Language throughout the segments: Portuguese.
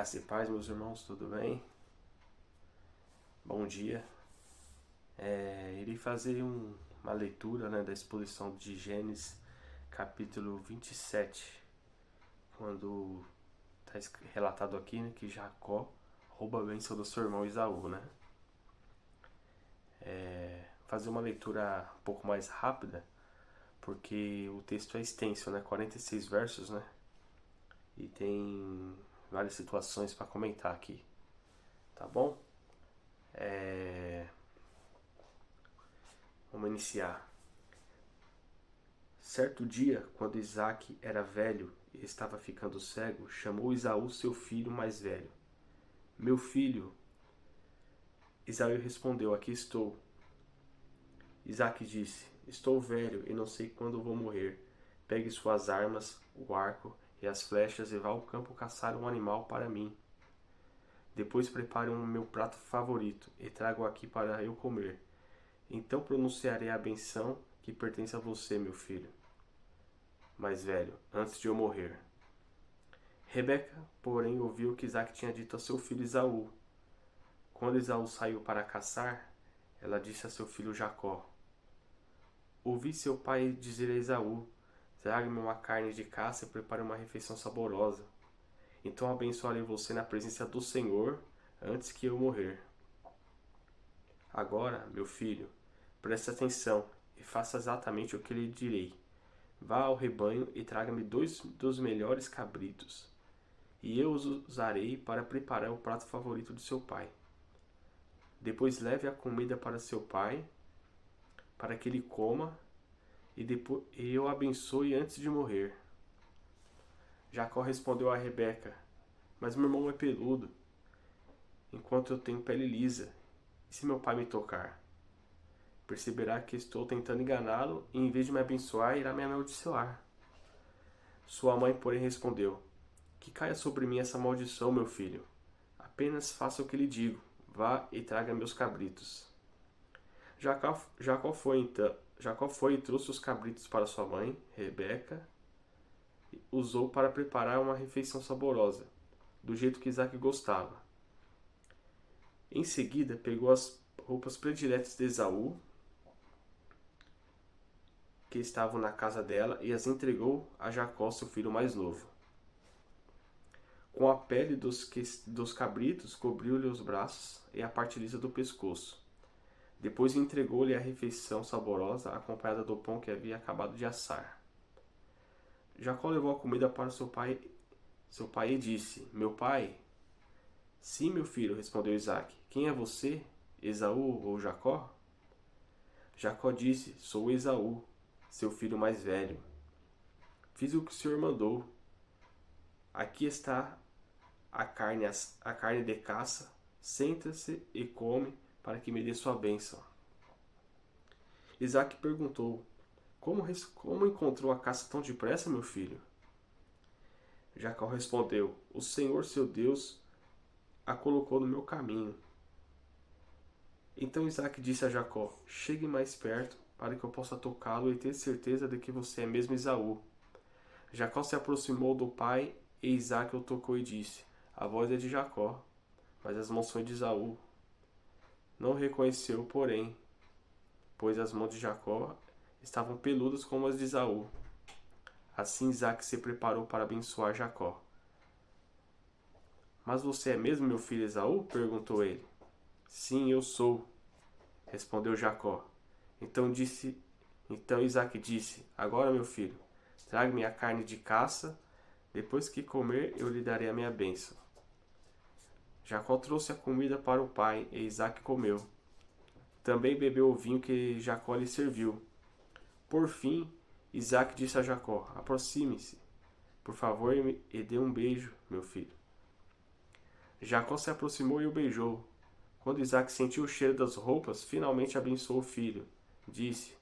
Graça e paz, meus irmãos, tudo bem? Bom dia. Irei fazer uma leitura, da exposição de Gênesis, capítulo 27, quando está relatado aqui, que Jacó rouba a bênção do seu irmão Esaú, Fazer uma leitura um pouco mais rápida, porque o texto é extenso, 46 versos, E tem várias situações para comentar aqui, tá bom? Vamos iniciar. Certo dia, quando Isaac era velho e estava ficando cego, chamou Esaú, seu filho mais velho. Meu filho. Esaú respondeu, aqui estou. Isaac disse, estou velho e não sei quando vou morrer. Pegue suas armas, o arco e as flechas e vá ao campo caçar um animal para mim. Depois prepare meu prato favorito e traga-o aqui para eu comer. Então pronunciarei a benção que pertence a você, meu filho mais velho, antes de eu morrer. Rebeca, porém, ouviu que Isaac tinha dito a seu filho Esaú. Quando Esaú saiu para caçar, ela disse a seu filho Jacó, ouvi seu pai dizer a Esaú, traga-me uma carne de caça e prepare uma refeição saborosa. Então abençoarei você na presença do Senhor antes que eu morrer. Agora, meu filho, preste atenção e faça exatamente o que lhe direi. Vá ao rebanho e traga-me 2 dos melhores cabritos, e eu os usarei para preparar o prato favorito de seu pai. Depois leve a comida para seu pai, para que ele coma, e eu abençoe antes de morrer. Jacó respondeu a Rebeca, mas meu irmão é peludo, enquanto eu tenho pele lisa, e se meu pai me tocar? Perceberá que estou tentando enganá-lo e, em vez de me abençoar, irá me amaldiçoar. Sua mãe, porém, respondeu, que caia sobre mim essa maldição, meu filho. Apenas faça o que lhe digo. Vá e traga meus cabritos. Jacó foi e trouxe os cabritos para sua mãe, Rebeca, e usou para preparar uma refeição saborosa, do jeito que Isaac gostava. Em seguida, pegou as roupas prediletas de Esaú, que estavam na casa dela, e as entregou a Jacó, seu filho mais novo. Com a pele dos cabritos, cobriu-lhe os braços e a parte lisa do pescoço. Depois entregou-lhe a refeição saborosa, acompanhada do pão que havia acabado de assar. Jacó levou a comida para seu pai e disse, meu pai? Sim, meu filho, respondeu Isaac. Quem é você, Esaú ou Jacó? Jacó disse, sou Esaú, seu filho mais velho. Fiz o que o senhor mandou. Aqui está a carne de caça. Senta-se e come, para que me dê sua bênção. Isaac perguntou, como encontrou a caça tão depressa, meu filho? Jacó respondeu, o Senhor seu Deus a colocou no meu caminho. Então Isaac disse a Jacó, chegue mais perto, para que eu possa tocá-lo e ter certeza de que você é mesmo Esaú. Jacó se aproximou do pai e Isaac o tocou e disse, a voz é de Jacó, mas as mãos são de Esaú. Não o reconheceu, porém, pois as mãos de Jacó estavam peludas como as de Esaú. Assim Isaac se preparou para abençoar Jacó. Mas você é mesmo meu filho Esaú? Perguntou ele. Sim, eu sou, respondeu Jacó. Então Isaac disse, agora meu filho, traga-me a carne de caça, depois que comer eu lhe darei a minha bênção. Jacó trouxe a comida para o pai e Isaac comeu. Também bebeu o vinho que Jacó lhe serviu. Por fim, Isaac disse a Jacó, aproxime-se, por favor, e dê um beijo, meu filho. Jacó se aproximou e o beijou. Quando Isaac sentiu o cheiro das roupas, finalmente abençoou o filho. Disse,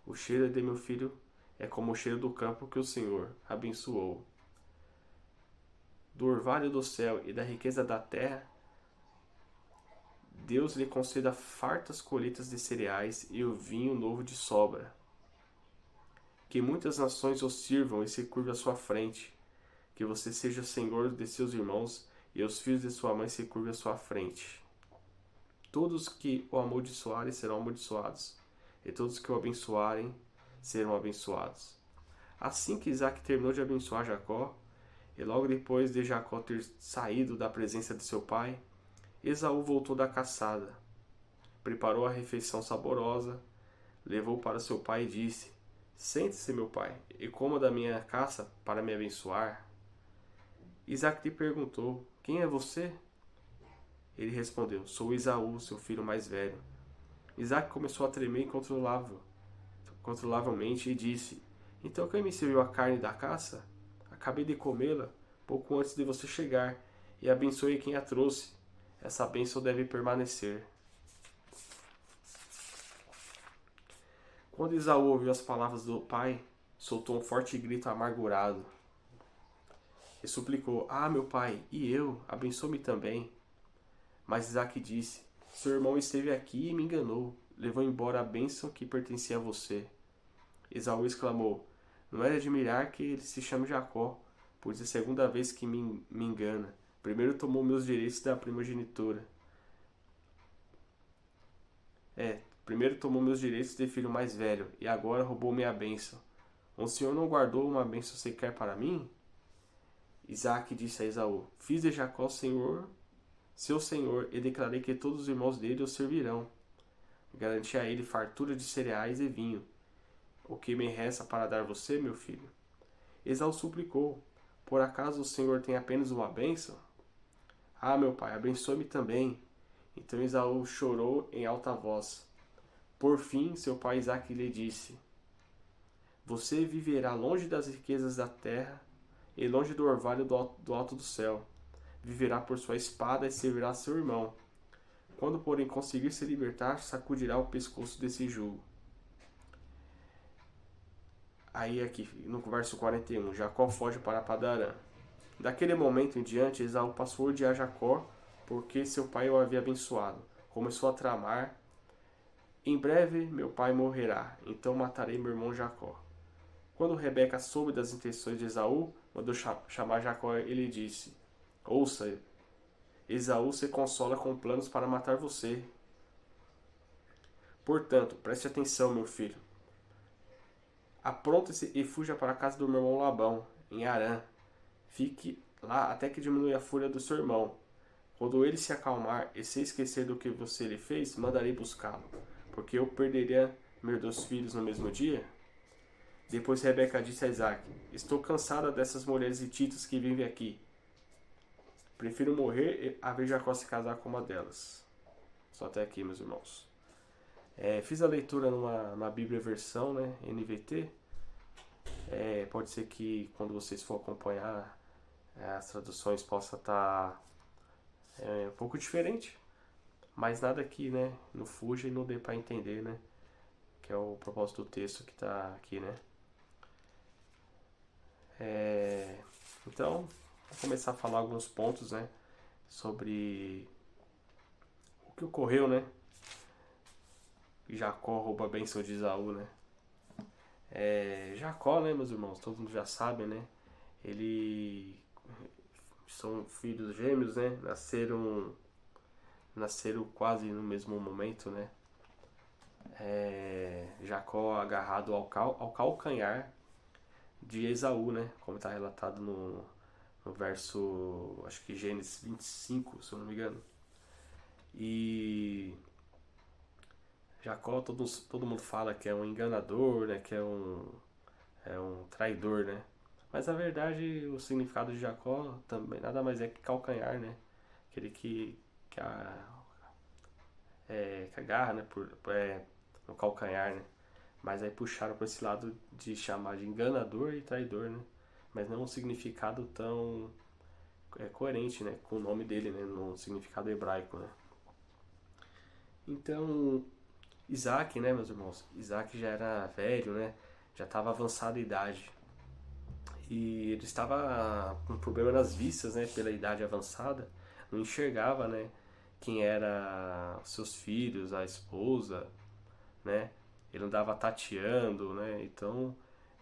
o cheiro de meu filho é como o cheiro do campo que o Senhor abençoou. Do orvalho do céu e da riqueza da terra, Deus lhe conceda fartas colheitas de cereais e o vinho novo de sobra. Que muitas nações o sirvam e se curvem à sua frente. Que você seja senhor de seus irmãos e os filhos de sua mãe se curvem à sua frente. Todos que o amaldiçoarem serão amaldiçoados, e todos que o abençoarem serão abençoados. Assim que Isaac terminou de abençoar Jacó, e logo depois de Jacó ter saído da presença de seu pai, Esaú voltou da caçada, preparou a refeição saborosa, levou para seu pai e disse: Sente-se, meu pai, e coma da minha caça para me abençoar. Isaac lhe perguntou: Quem é você? Ele respondeu: Sou Esaú, seu filho mais velho. Isaac começou a tremer incontrolavelmente e disse: Então quem me serviu a carne da caça? Acabei de comê-la pouco antes de você chegar, e abençoe quem a trouxe. Essa bênção deve permanecer. Quando Esaú ouviu as palavras do pai, soltou um forte grito amargurado e suplicou: Ah, meu pai, e eu? Abençoe-me também. Mas Isaac disse: Seu irmão esteve aqui e me enganou, levou embora a bênção que pertencia a você. Esaú exclamou: Não é de admirar que ele se chame Jacó, pois é a segunda vez que me engana. Primeiro tomou meus direitos da primogenitura. Primeiro tomou meus direitos de filho mais velho, e agora roubou minha bênção. O senhor não guardou uma bênção sequer para mim? Isaac disse a Esaú: Fiz de Jacó seu senhor, e declarei que todos os irmãos dele o servirão. Garanti a ele fartura de cereais e vinho. O que me resta para dar você, meu filho? Esaú suplicou: Por acaso o senhor tem apenas uma bênção? Ah, meu pai, abençoe-me também. Então Esaú chorou em alta voz. Por fim, seu pai Isaac lhe disse: Você viverá longe das riquezas da terra e longe do orvalho do alto do céu. Viverá por sua espada e servirá seu irmão. Quando, porém, conseguir se libertar, sacudirá o pescoço desse jugo. Aí aqui, no verso 41, Jacó foge para Padarã. Daquele momento em diante, Esaú passou a odiar Jacó, porque seu pai o havia abençoado. Começou a tramar: Em breve meu pai morrerá, então matarei meu irmão Jacó. Quando Rebeca soube das intenções de Esaú, mandou chamar Jacó e lhe disse: Ouça, Esaú se consola com planos para matar você. Portanto, preste atenção, meu filho. Apronte-se e fuja para a casa do meu irmão Labão, em Harã. Fique lá até que diminua a fúria do seu irmão. Quando ele se acalmar e se esquecer do que você lhe fez, mandarei buscá-lo, porque eu perderia meus 2 filhos no mesmo dia? Depois Rebeca disse a Isaac: Estou cansada dessas mulheres hititas que vivem aqui. Prefiro morrer a ver Jacó se casar com uma delas. Só até aqui, meus irmãos. Fiz a leitura numa Bíblia versão, né, NVT. Pode ser que quando vocês for acompanhar as traduções possa estar um pouco diferente, mas nada aqui, né, não fuja e não dê para entender, né, que é o propósito do texto que está aqui, né. Então, vou começar a falar alguns pontos, né, sobre o que ocorreu, né. Jacó rouba a bênção de Esaú, né. Jacó, né, meus irmãos, todo mundo já sabe, né, ele são filhos gêmeos, né, nasceram quase no mesmo momento, né. Jacó agarrado ao calcanhar de Esaú, né, como está relatado no verso, acho que Gênesis 25, se eu não me engano. E Jacó, todo mundo fala que é um enganador, né, que é um traidor, né. Mas na verdade o significado de Jacó também nada mais é que calcanhar, né, aquele que agarra, né, no calcanhar, né. Mas aí puxaram para esse lado de chamar de enganador e traidor, né. Mas não um significado tão coerente, né, com o nome dele, né, no significado hebraico, né. Então, Isaac, né, meus irmãos, Isaac já era velho, né, já estava avançada a idade. E ele estava com problema nas vistas, né, pela idade avançada, não enxergava, né, quem era seus filhos, a esposa, né, ele andava tateando, né, então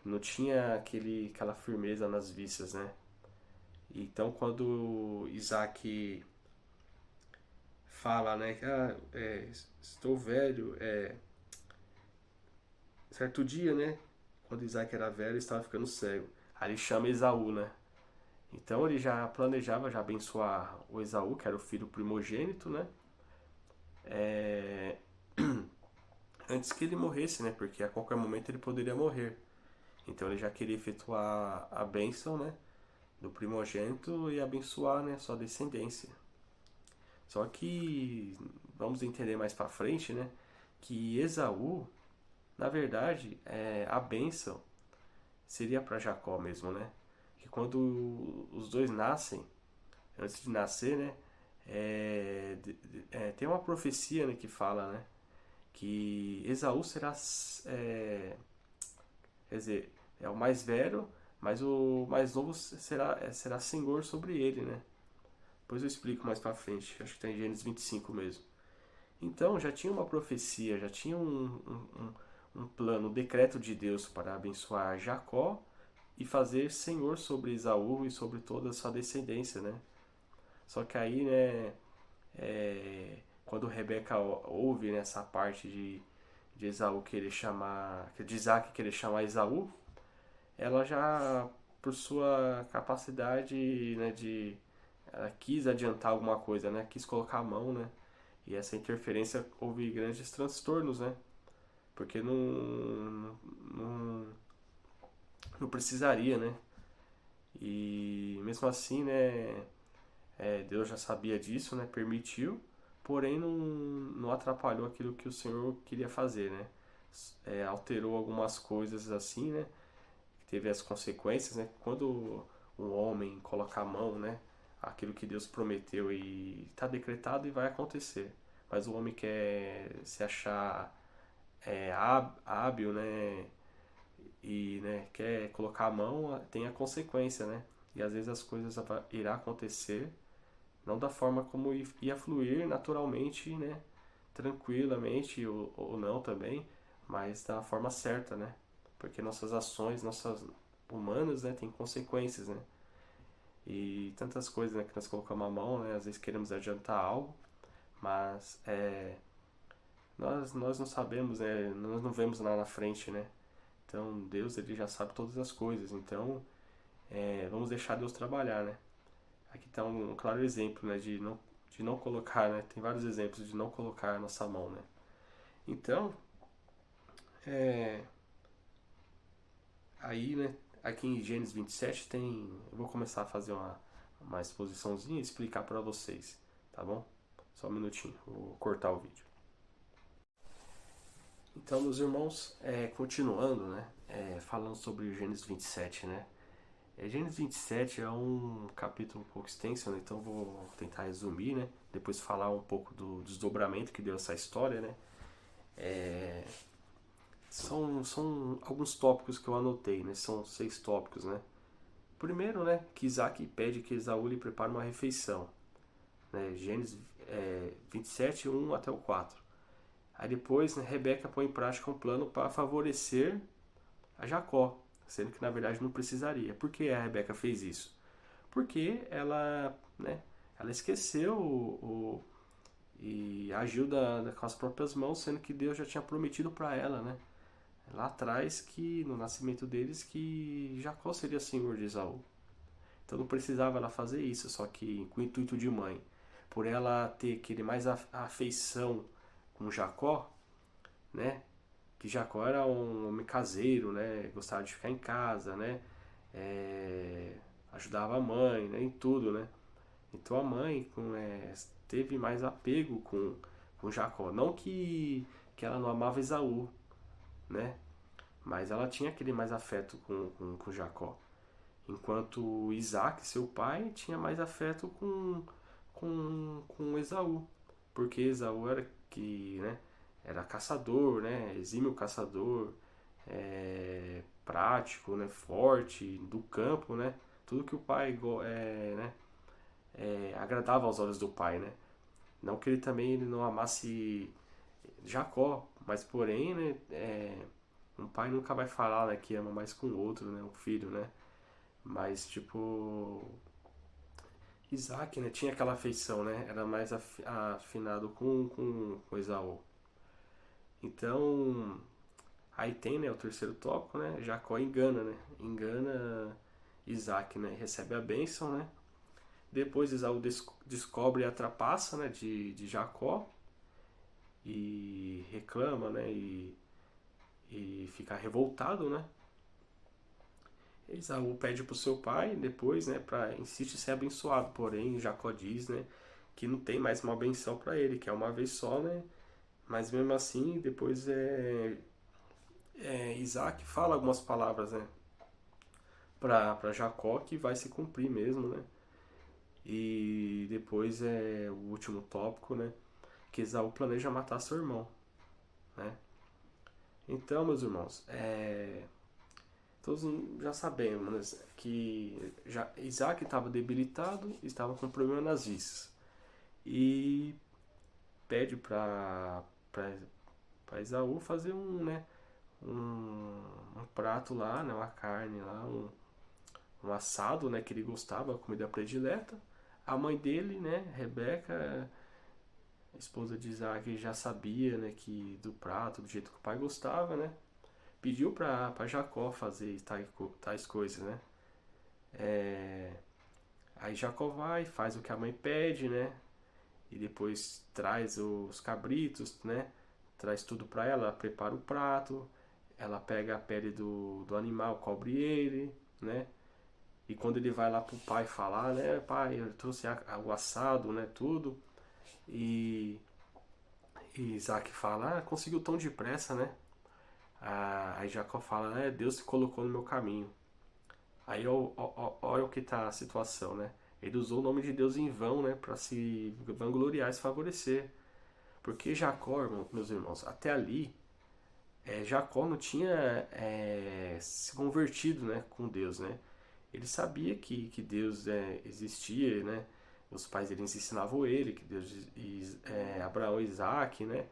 não tinha aquela firmeza nas vistas, né. Então, quando Isaac fala, né, estou velho, certo dia, né, quando Isaac era velho, ele estava ficando cego. Aí ele chama Esaú, né? Então ele já planejava já abençoar o Esaú, que era o filho primogênito, né? É, antes que ele morresse, né? Porque a qualquer momento ele poderia morrer. Então ele já queria efetuar a bênção, né? Do primogênito e abençoar, né? Sua descendência. Só que vamos entender mais pra frente, né? Que Esaú, na verdade, a bênção seria para Jacó mesmo, né? Que quando os dois nascem, antes de nascer, né? Tem uma profecia, né, que fala, né? Que Esaú será, quer dizer, é o mais velho, mas o mais novo será senhor sobre ele, né? Depois eu explico mais pra frente, acho que está em Gênesis 25 mesmo. Então já tinha uma profecia, já tinha um plano, um decreto de Deus para abençoar Jacó e fazer senhor sobre Esaú e sobre toda a sua descendência, né? Só que aí, né, quando Rebeca ouve nessa parte de Esaú querer chamar, de Isaac querer chamar Esaú, ela já, por sua capacidade, né, ela quis adiantar alguma coisa, né, quis colocar a mão, né, e essa interferência houve grandes transtornos, né, porque não, não precisaria, né, e mesmo assim, né, Deus já sabia disso, né, permitiu, porém não atrapalhou aquilo que o Senhor queria fazer, né, alterou algumas coisas assim, né, teve as consequências, né? Quando um homem coloca a mão, né? Aquilo que Deus prometeu e está decretado e vai acontecer. Mas o homem quer se achar hábil, né? E né, quer colocar a mão, tem a consequência, né? E às vezes as coisas irá acontecer não da forma como ia fluir naturalmente, né? Tranquilamente ou não também, mas da forma certa, né? Porque nossas ações, nossas humanas, né, tem consequências, né? E tantas coisas, né, que nós colocamos a mão, né? Às vezes queremos adiantar algo, mas nós não sabemos, né? Nós não vemos lá na frente, né? Então Deus ele já sabe todas as coisas, então vamos deixar Deus trabalhar, né? Aqui está um claro exemplo, né, de não colocar, né? Tem vários exemplos de não colocar a nossa mão, né? Então, é, aí, né, aqui em Gênesis 27 tem, eu vou começar a fazer uma exposiçãozinha e explicar para vocês, tá bom? Só um minutinho, vou cortar o vídeo. Então, meus irmãos, continuando, né, falando sobre o Gênesis 27, né? Gênesis 27 é um capítulo um pouco extenso, né? Então vou tentar resumir, né? Depois falar um pouco do desdobramento que deu essa história, né? São alguns tópicos que eu anotei, né? São 6 tópicos, né? Primeiro, né, que Isaac pede que Esaú lhe prepare uma refeição, né? Gênesis 27, 1 até o 4. Aí depois, né, Rebeca põe em prática um plano para favorecer a Jacó, sendo que na verdade não precisaria. Por que a Rebeca fez isso? Porque ela, né, ela esqueceu e agiu com as próprias mãos, sendo que Deus já tinha prometido para ela, né? Lá atrás, que no nascimento deles, que Jacó seria senhor de Esaú. Então não precisava ela fazer isso, só que com o intuito de mãe, por ela ter aquele mais afeição com Jacó, né? Que Jacó era um homem caseiro, né? Gostava de ficar em casa, né? Ajudava a mãe, né? Em tudo, né? Então a mãe teve mais apego com Jacó. Não que ela não amava Esaú, né? Mas ela tinha aquele mais afeto com Jacó. Enquanto Isaac, seu pai, tinha mais afeto com Esaú. Porque Esaú né, era caçador, né, exímio caçador, prático, né, forte, do campo, né, tudo que o pai né, agradava aos olhos do pai, né. Não que ele também não amasse Jacó, mas porém, né, um pai nunca vai falar, né, que ama mais com o outro, né, o filho, né. Mas tipo, Isaac, né, tinha aquela afeição, né? Era mais afinado com Esaú. Então, aí tem, né, o terceiro tópico, né? Jacó engana, né? Engana Isaac, né? Recebe a bênção, né? Depois Esaú descobre a trapaça, né, de Jacó e reclama, né? E fica revoltado, né? Esaú pede para o seu pai depois, né, para insiste ser abençoado. Porém, Jacó diz, né, que não tem mais uma benção para ele, que é uma vez só, né? Mas mesmo assim, depois Isaac fala algumas palavras, né, para Jacó que vai se cumprir mesmo, né? E depois é o último tópico, né, que Esaú planeja matar seu irmão, né? Então, meus irmãos, todos já sabemos, né, que Isaac estava debilitado, estava com problema nas vistas. E pede para Esaú fazer um prato lá, né, uma carne lá, um assado, né, que ele gostava, a comida predileta. A mãe dele, né, Rebeca, esposa de Isaac, já sabia, né, que do prato, do jeito que o pai gostava, né, pediu para Jacó fazer tais coisas, né. Aí Jacó vai, faz o que a mãe pede, né, e depois traz os cabritos, né? Traz tudo para ela, prepara o prato, ela pega a pele do animal, cobre ele, né? E quando ele vai lá pro pai falar, né? Pai, eu trouxe o assado, né? Tudo. E, e Isaac fala, conseguiu tão depressa, né? Aí Jacó fala, Deus se colocou no meu caminho. Aí olha o que tá a situação, né? Ele usou o nome de Deus em vão, né? Para se vangloriar e se favorecer. Porque Jacó, meus irmãos, até ali, Jacó não tinha se convertido, né, com Deus, né? Ele sabia que Deus existia, né? Os pais deles ensinavam ele que Deus, Abraão e Isaac, né?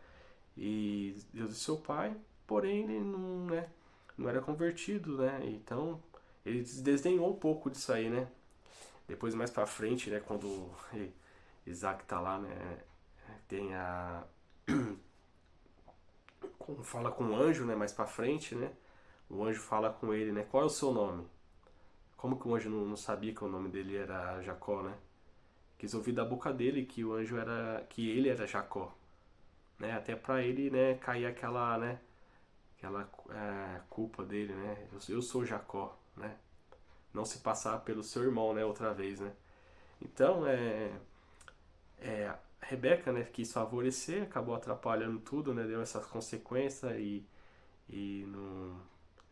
E Deus é seu pai, porém ele não, né, não era convertido, né? Então ele desdenhou um pouco disso aí, né? Depois mais pra frente, né, quando Isaac tá lá, né, tem fala com o anjo, né, mais pra frente, né? O anjo fala com ele, né? Qual é o seu nome? Como que o anjo não sabia que o nome dele era Jacó, né? Quis ouvir da boca dele que o anjo que ele era Jacó, né? Até pra ele, né, cair aquela, né, aquela culpa dele, né? Eu sou Jacó, né? Não se passar pelo seu irmão, né, outra vez, né? Então, Rebeca, né, quis favorecer, acabou atrapalhando tudo, né? Deu essas consequências e não.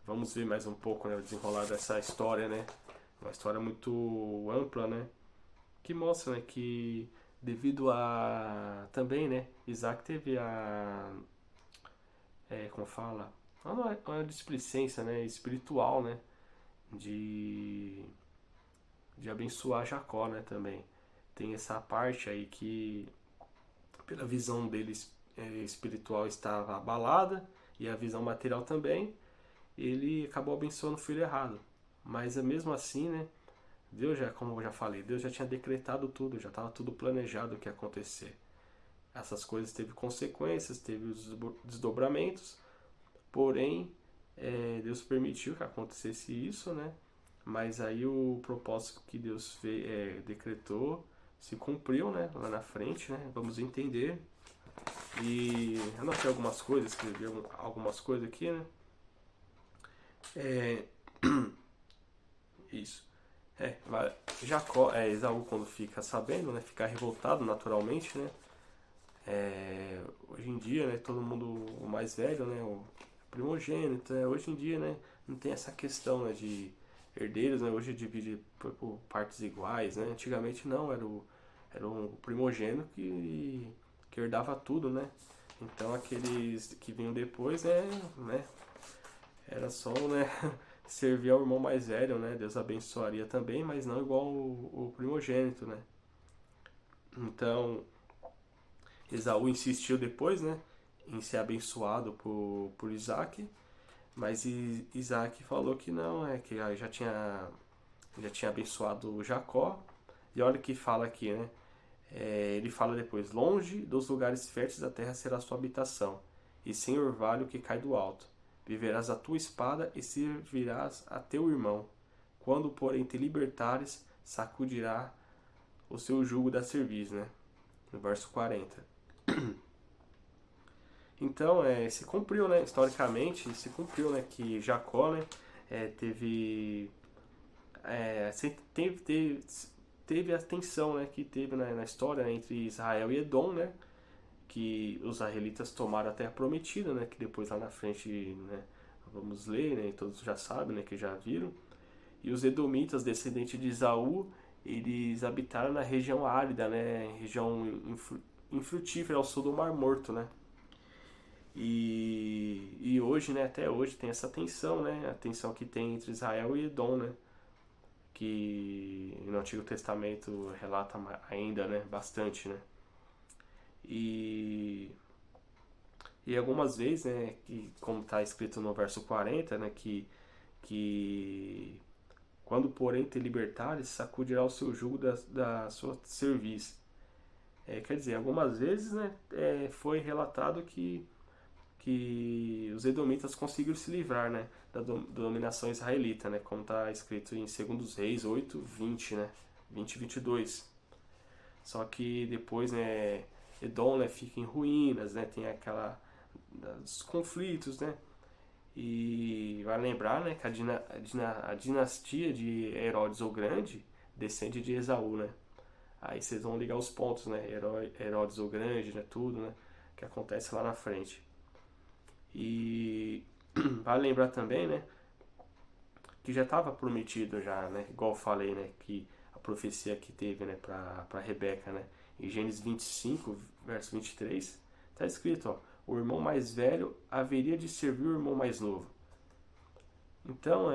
Vamos ver mais um pouco, né, o desenrolar dessa história, né? Uma história muito ampla, né? Que mostra, né, que devido a também, né, Isaac teve como fala, uma displicência, né, espiritual, né, de de abençoar Jacó, né, também. Tem essa parte aí que pela visão deles espiritual estava abalada e a visão material também, ele acabou abençoando o filho errado. Mas mesmo assim, né, Deus já, como eu já falei, Deus já tinha decretado tudo, já estava tudo planejado o que ia acontecer. Essas coisas teve consequências, teve os desdobramentos, porém Deus permitiu que acontecesse isso, né? Mas aí o propósito que Deus decretou se cumpriu, né? Lá na frente, né? Vamos entender. E eu anotei algumas coisas, escrevi algumas coisas aqui, né? É, isso. Jacó, Esaú quando fica sabendo, né? Fica revoltado naturalmente, né? Hoje em dia, né? Todo mundo, o mais velho, né? O primogênito, né? Hoje em dia, né? Não tem essa questão, né? De herdeiros, né? Hoje divide por partes iguais, né? Antigamente não, era um primogênito que herdava tudo, né? Então aqueles que vinham depois, né? Era só, né? Servir ao irmão mais velho, né? Deus abençoaria também, mas não igual o primogênito, né? Então, Esaú insistiu depois, né? Em ser abençoado por Isaac, mas Isaac falou que não, que já tinha abençoado Jacó, E olha o que fala aqui, né? Ele fala depois: longe dos lugares férteis da terra será a sua habitação, e sem orvalho que cai do alto. Viverás a tua espada e servirás a teu irmão. Quando, porém, te libertares, sacudirá o seu jugo da cerviz, né? No verso 40. Então, se cumpriu, né? Historicamente, se cumpriu, né? Que Jacó, né? Teve, teve a tensão, né? Que teve na história, né, entre Israel e Edom, né? Que os israelitas tomaram a terra prometida, né? Que depois lá na frente, né? Vamos ler, né? Todos já sabem, né? Que já viram. E os edomitas, descendentes de Esaú, eles habitaram na região árida, né? Região infrutífera ao sul do Mar Morto, né? E hoje, né, até hoje tem essa tensão, né, a tensão que tem entre Israel e Edom, né, que no Antigo Testamento relata ainda, né, bastante, né, e, e algumas vezes, né, que, como está escrito no verso 40, né, que quando porém te libertares, sacudirá o seu jugo da sua cerviz. Quer dizer, algumas vezes, né, foi relatado que os edomitas conseguiram se livrar, né, da dominação israelita, né, como está escrito em 2 Reis 8, 20, né, 20 e 22. Só que depois, né, Edom, né, fica em ruínas, né, tem os conflitos, né, e vai lembrar, né, que a dinastia de Herodes o Grande descende de Esaú, né. Aí vocês vão ligar os pontos, né, Herodes o Grande, né, tudo, né, que acontece lá na frente. E vale lembrar também, né, que já estava prometido já, né, igual eu falei, né, que a profecia que teve, né, para Rebeca, né, em Gênesis 25, verso 23, está escrito, ó, o irmão mais velho haveria de servir o irmão mais novo. Então,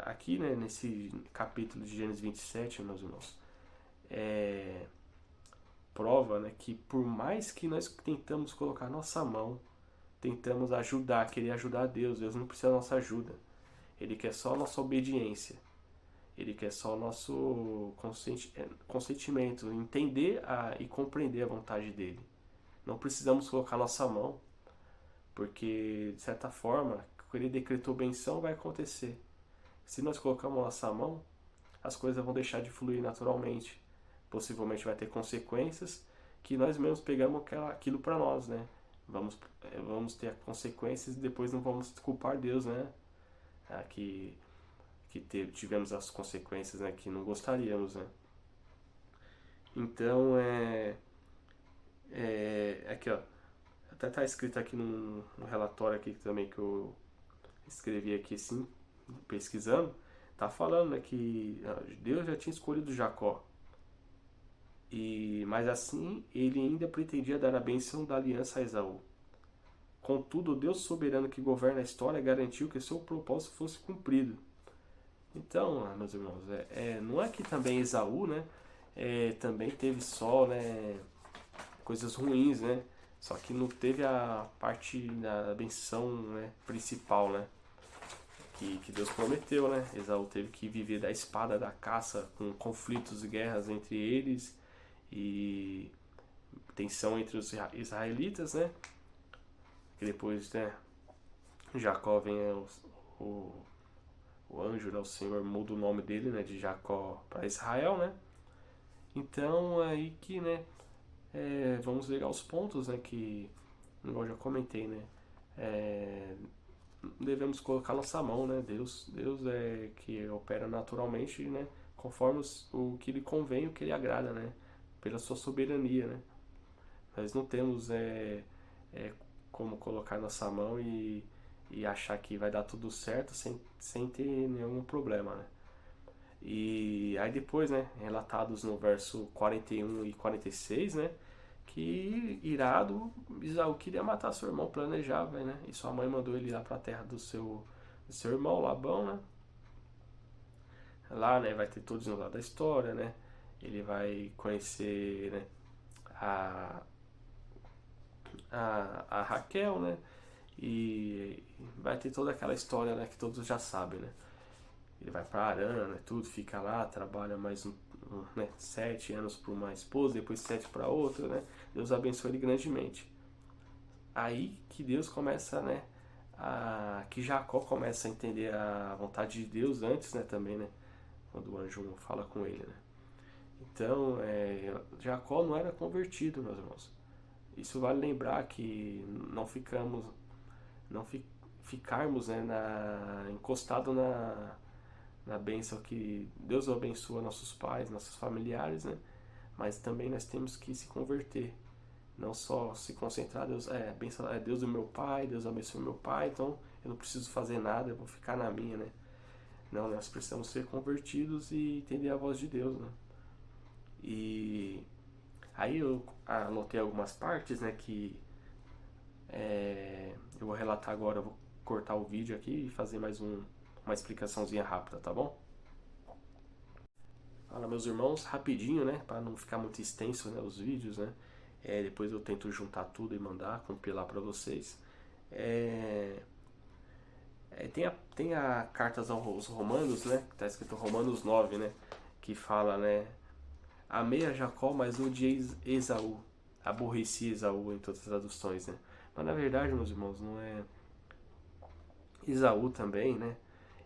aqui, né, nesse capítulo de Gênesis 27, meus irmãos, prova, né, que por mais que nós tentamos colocar nossa mão, tentamos ajudar, querer ajudar Deus, Deus não precisa da nossa ajuda. Ele quer só a nossa obediência. Ele quer só o nosso consentimento, entender e compreender a vontade dele. Não precisamos colocar nossa mão, porque de certa forma, o que ele decretou benção vai acontecer. Se nós colocamos nossa mão, as coisas vão deixar de fluir naturalmente. Possivelmente vai ter consequências que nós mesmos pegamos aquilo para nós, né? Vamos ter consequências e depois não vamos culpar Deus, né? Que tivemos as consequências, né, que não gostaríamos, né? Então, aqui, ó, até tá escrito aqui no relatório aqui também que eu escrevi aqui, assim, pesquisando, tá falando, né, que Deus já tinha escolhido Jacó, mas assim ele ainda pretendia dar a bênção da aliança a Esaú. Contudo, o Deus soberano que governa a história garantiu que seu propósito fosse cumprido. Então, meus irmãos, não é que também Esaú, né, também teve só, né, coisas ruins, né, só que não teve a parte da benção, né, principal, né, que Deus prometeu, né. Esaú teve que viver da espada da caça, com conflitos e guerras entre eles e tensão entre os israelitas, né, que depois, né, Jacó vem o anjo, né, o Senhor muda o nome dele, né, de Jacó para Israel, né. Então aí que, né, vamos ver os pontos, né, que eu já comentei, né, devemos colocar nossa mão, né, Deus é que opera naturalmente, né, conforme o que lhe convém, o que lhe agrada, né, pela sua soberania, né. Nós não temos como colocar nossa mão e achar que vai dar tudo certo sem ter nenhum problema, né? E aí depois, né, relatados no verso 41 e 46, né, que irado, Isaú queria matar seu irmão, planejava, né, e sua mãe mandou ele ir lá para a terra do seu irmão, Labão, né. Lá, né, vai ter todos os lados da história, né, ele vai conhecer, né, a Raquel, né, e vai ter toda aquela história, né, que todos já sabem, né. Ele vai para Arã, né, tudo, fica lá, trabalha mais né, 7 anos para uma esposa, depois 7 para outra, né? Deus abençoou ele grandemente. Aí que Deus começa, né, que Jacó começa a entender a vontade de Deus antes, né, também, né, quando o anjo fala com ele, né. Então, Jacó não era convertido, meus irmãos. Isso vale lembrar que não ficamos, não fi, ficarmos, né, encostado na bênção que Deus abençoa nossos pais, nossos familiares, né, mas também nós temos que se converter. Não só se concentrar, Deus é Deus do meu pai, Deus abençoe meu pai, então eu não preciso fazer nada, eu vou ficar na minha, né? Não, nós precisamos ser convertidos e entender a voz de Deus, né? E aí eu anotei algumas partes, né, que eu vou relatar agora, eu vou cortar o vídeo aqui e fazer mais uma explicaçãozinha rápida, tá bom? Fala, meus irmãos, rapidinho, né, para não ficar muito extenso, né, os vídeos, né? Depois eu tento juntar tudo e mandar, compilar para vocês. É, tem a cartas aos Romanos, né? Que tá escrito Romanos 9, né? Que fala, né? Amei a Jacó, mas odiei Esaú. Aborreci Esaú em todas as traduções, né? Mas na verdade, meus irmãos, não é. Esaú também, né?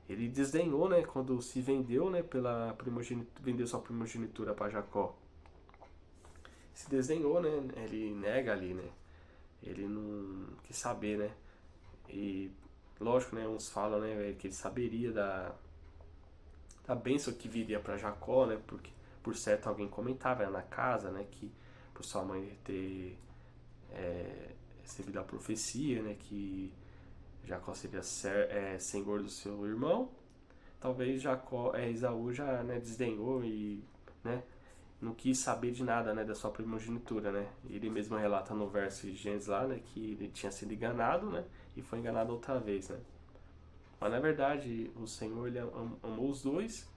Ele desdenhou, né? Quando se vendeu, né? Pela primogenitura, vendeu sua primogenitura para Jacó. Se desdenhou, né? Ele nega ali, né? Ele não quis saber, né? E lógico, né? Uns falam, né? Que ele saberia da bênção que viria para Jacó, né? Porque por certo alguém comentava na casa, né? Que por sua mãe ter recebido a profecia, né? Que Jacó seria senhor do seu irmão. Talvez Esaú já, né, desdenhou e, né, não quis saber de nada, né, da sua primogenitura, né? Ele mesmo relata no verso de Gênesis lá, né, que ele tinha sido enganado, né, e foi enganado outra vez, né? Mas na verdade o Senhor ele amou os dois,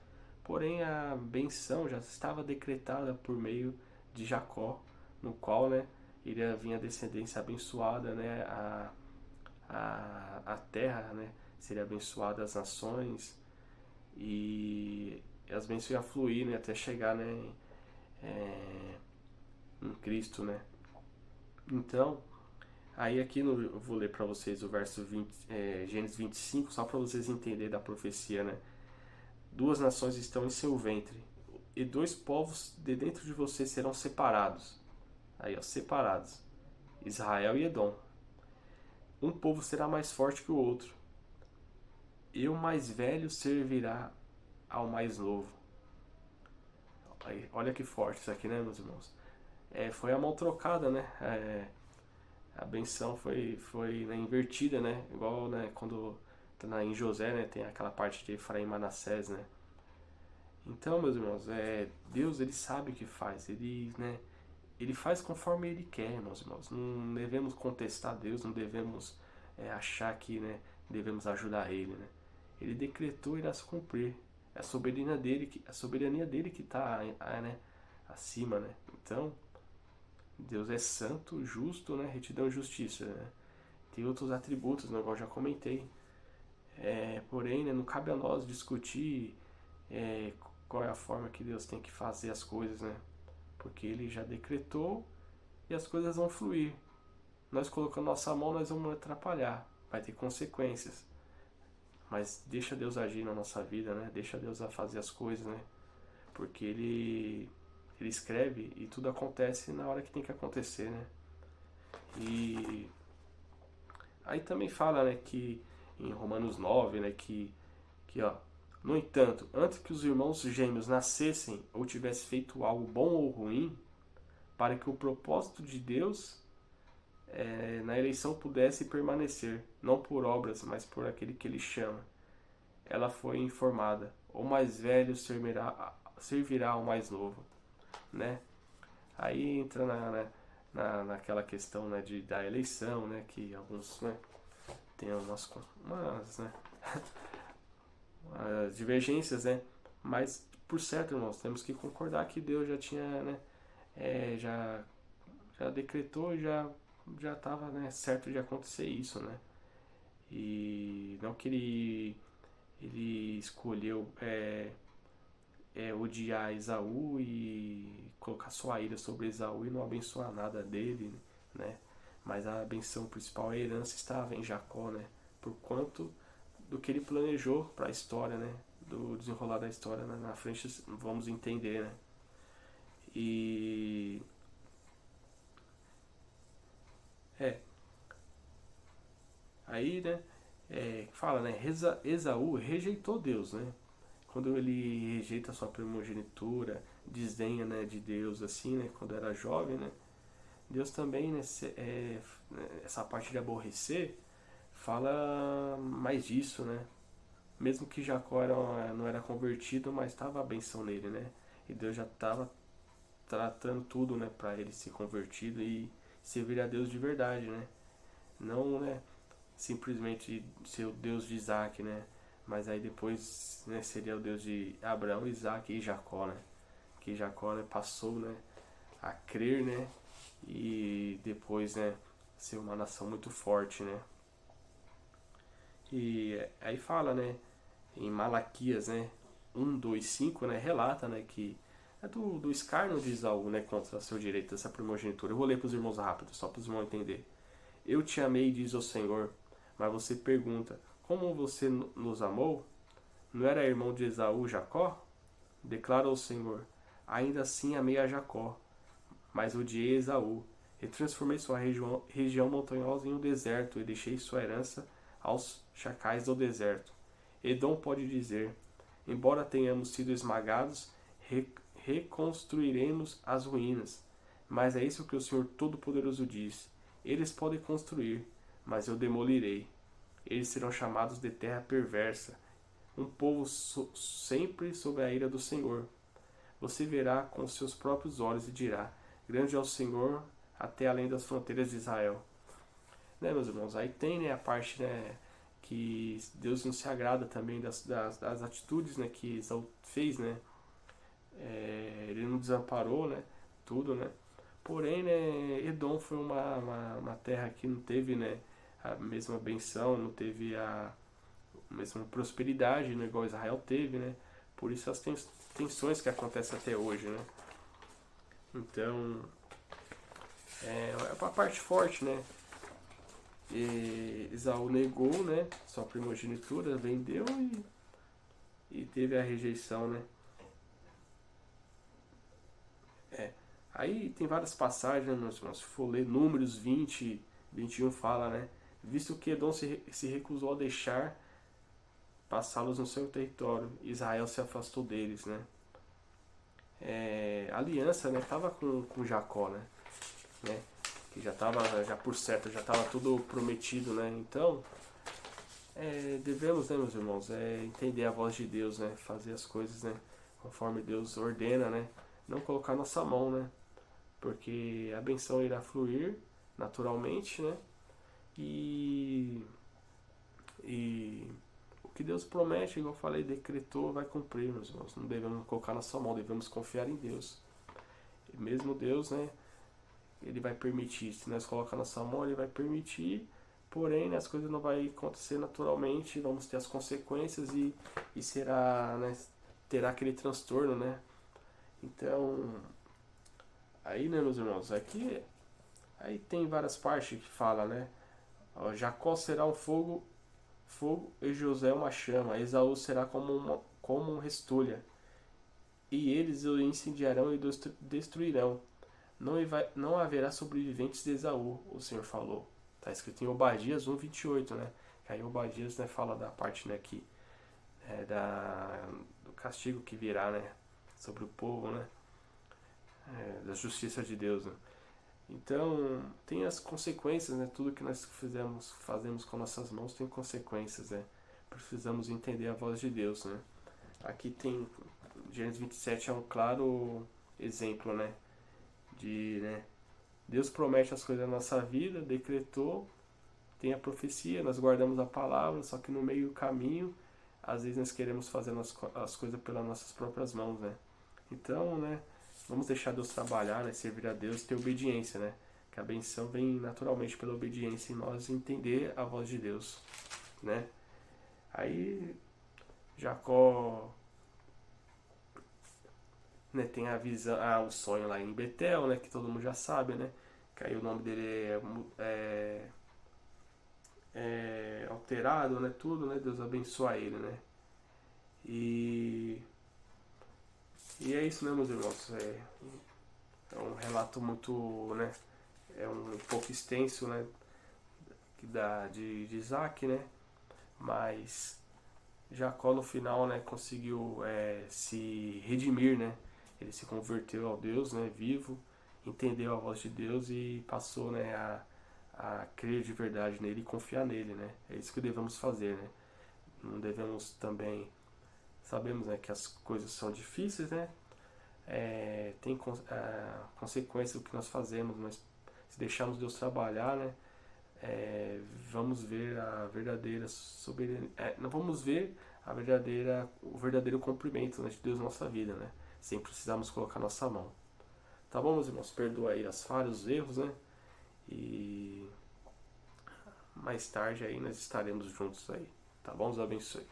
porém a benção já estava decretada por meio de Jacó, no qual, né, iria vir a descendência abençoada, né, a terra, né, seria abençoada as nações e as bênçãos iam fluir, né, até chegar, né, em Cristo, né. Então, aí aqui eu vou ler para vocês o verso 20, Gênesis 25, só para vocês entenderem da profecia, né. Duas nações estão em seu ventre, e dois povos de dentro de você serão separados. Aí, ó, separados. Israel e Edom. Um povo será mais forte que o outro, e o mais velho servirá ao mais novo. Aí, olha que forte isso aqui, né, meus irmãos? Foi a mão trocada, né? A benção foi né, invertida, né? Igual, né, quando em José, né, tem aquela parte de Efraim e Manassés, né? Então, meus irmãos, Deus ele sabe o que faz, né, ele faz conforme ele quer, meus irmãos. Não devemos contestar Deus, não devemos achar que, né, devemos ajudar ele, né? Ele decretou e irá se cumprir. É a soberania dele que está, né, acima, né? Então, Deus é santo, justo, né? Retidão e justiça, né? Tem outros atributos, né? Igual eu já comentei. Porém, né, não cabe a nós discutir qual é a forma que Deus tem que fazer as coisas, né? Porque Ele já decretou e as coisas vão fluir. Nós colocando nossa mão, nós vamos atrapalhar. Vai ter consequências. Mas deixa Deus agir na nossa vida, né? Deixa Deus fazer as coisas, né? Porque Ele escreve e tudo acontece na hora que tem que acontecer, né? E aí também fala, né, que em Romanos 9, né, que ó, no entanto, antes que os irmãos gêmeos nascessem ou tivessem feito algo bom ou ruim, para que o propósito de Deus na eleição pudesse permanecer, não por obras, mas por aquele que ele chama. Ela foi informada: o mais velho servirá ao mais novo, né? Aí entra naquela questão, né, da eleição, né, que alguns, né, tem umas né, divergências, né? Mas por certo, irmãos, temos que concordar que Deus já tinha, né, já decretou e já estava, né, certo de acontecer isso, né? E não que ele escolheu odiar Esaú e colocar sua ira sobre Esaú e não abençoar nada dele, né? Mas a benção principal, a herança, estava em Jacó, né? Por quanto do que ele planejou para a história, né? Do desenrolar da história, né? Na frente vamos entender, né? E é, aí, né? Fala, né? Esaú rejeitou Deus, né? Quando ele rejeita a sua primogenitura, desdenha, né, de Deus, assim, né? Quando era jovem, né? Deus também, né? Essa parte de aborrecer, fala mais disso, né? Mesmo que Jacó não era convertido, mas estava a benção nele, né? E Deus já estava tratando tudo, né, para ele ser convertido e servir a Deus de verdade, né? Não, né, simplesmente ser o Deus de Isaac, né? Mas aí depois, né, seria o Deus de Abraão, Isaac e Jacó, né? Que Jacó, né, passou, né, a crer, né? E depois, né, ser uma nação muito forte, né? E aí fala, né, em Malaquias, né, 5 né, relata, né, que é do escárnio de Esaú, né, contra seu direito dessa primogenitura. Eu vou ler para os irmãos rápido, só para os irmãos entender. Eu te amei, diz o Senhor, mas você pergunta, como você nos amou? Não era irmão de Esaú, Jacó? Declara o Senhor, ainda assim amei a Jacó, mas odiei Esaú, e transformei sua região montanhosa em um deserto, e deixei sua herança aos chacais do deserto. Edom pode dizer, embora tenhamos sido esmagados, reconstruiremos as ruínas. Mas é isso que o Senhor Todo-Poderoso diz. Eles podem construir, mas eu demolirei. Eles serão chamados de terra perversa, um povo sempre sob a ira do Senhor. Você verá com seus próprios olhos e dirá, grande é o Senhor até além das fronteiras de Israel. Né, meus irmãos? Aí tem, né, a parte, né, que Deus não se agrada também das atitudes, né, que Esaú fez, né? Ele não desamparou, né, tudo, né? Porém, né, Edom foi uma terra que não teve, né, a mesma benção, não teve a mesma prosperidade, né, igual Israel teve, né? Por isso as tensões que acontecem até hoje, né? Então, é a parte forte, né? E Esaú negou, né, sua primogenitura, vendeu e teve a rejeição, né? É. Aí tem várias passagens, né, meus irmãos? Se for ler Números 20, 21 fala, né? Visto que Edom se recusou a deixar passá-los no seu território, Israel se afastou deles, né? A aliança, né, tava com Jacó, né? Que já estava já por certo, já estava tudo prometido, né? Então, devemos, né, meus irmãos, entender a voz de Deus, né? Fazer as coisas, né, conforme Deus ordena, né? Não colocar nossa mão, né? Porque a benção irá fluir naturalmente, né? E, e o que Deus promete, igual eu falei, decretou, vai cumprir, meus irmãos. Não devemos colocar nossa mão, devemos confiar em Deus. E mesmo Deus, né? Ele vai permitir. Se nós colocar nossa mão, ele vai permitir. Porém, né, as coisas não vão acontecer naturalmente. Vamos ter as consequências e será, né, terá aquele transtorno, né? Então, aí, né, meus irmãos, aqui aí tem várias partes que fala, né? Ó, Jacó será um fogo e José uma chama. Esaú será como um restolha. E eles o incendiarão e destruirão. Não haverá sobreviventes de Esaú, o Senhor falou. Está escrito em Obadias 1:28, né? Que aí Obadias, né, fala da parte, né, que do castigo que virá, né, sobre o povo, né? Da justiça de Deus, né? Então, tem as consequências, né? Tudo que nós fazemos com nossas mãos tem consequências, né? Precisamos entender a voz de Deus, né? Aqui tem Gênesis 27 é um claro exemplo, né? Né? Deus promete as coisas na nossa vida, decretou, tem a profecia, nós guardamos a palavra, só que no meio do caminho, às vezes nós queremos fazer as coisas pelas nossas próprias mãos, né? Então, né? Vamos deixar Deus trabalhar, né? Servir a Deus, ter obediência, né? Que a benção vem naturalmente pela obediência em nós entender a voz de Deus, né? Aí Jacó né, tem a visão, o sonho lá em Betel, né, que todo mundo já sabe, né, que aí o nome dele é alterado, né, tudo, né, Deus abençoa ele, né, e, e é isso, né, meus irmãos, é um relato muito, né, é um pouco extenso, né, de Isaac, né, mas Jacó no final, né, conseguiu se redimir, né, ele se converteu ao Deus, né, vivo, entendeu a voz de Deus e passou, né, a crer de verdade nele e confiar nele, né, é isso que devemos fazer, né, não devemos também, sabemos, né, que as coisas são difíceis, né, tem consequência do que nós fazemos, mas se deixarmos Deus trabalhar, né, vamos ver a verdadeira soberania, não vamos ver o verdadeiro cumprimento, né, de Deus na nossa vida, né, sem precisarmos colocar nossa mão. Tá bom, meus irmãos? Perdoa aí as falhas, os erros, né? E mais tarde aí nós estaremos juntos aí. Tá bom? Deus abençoe.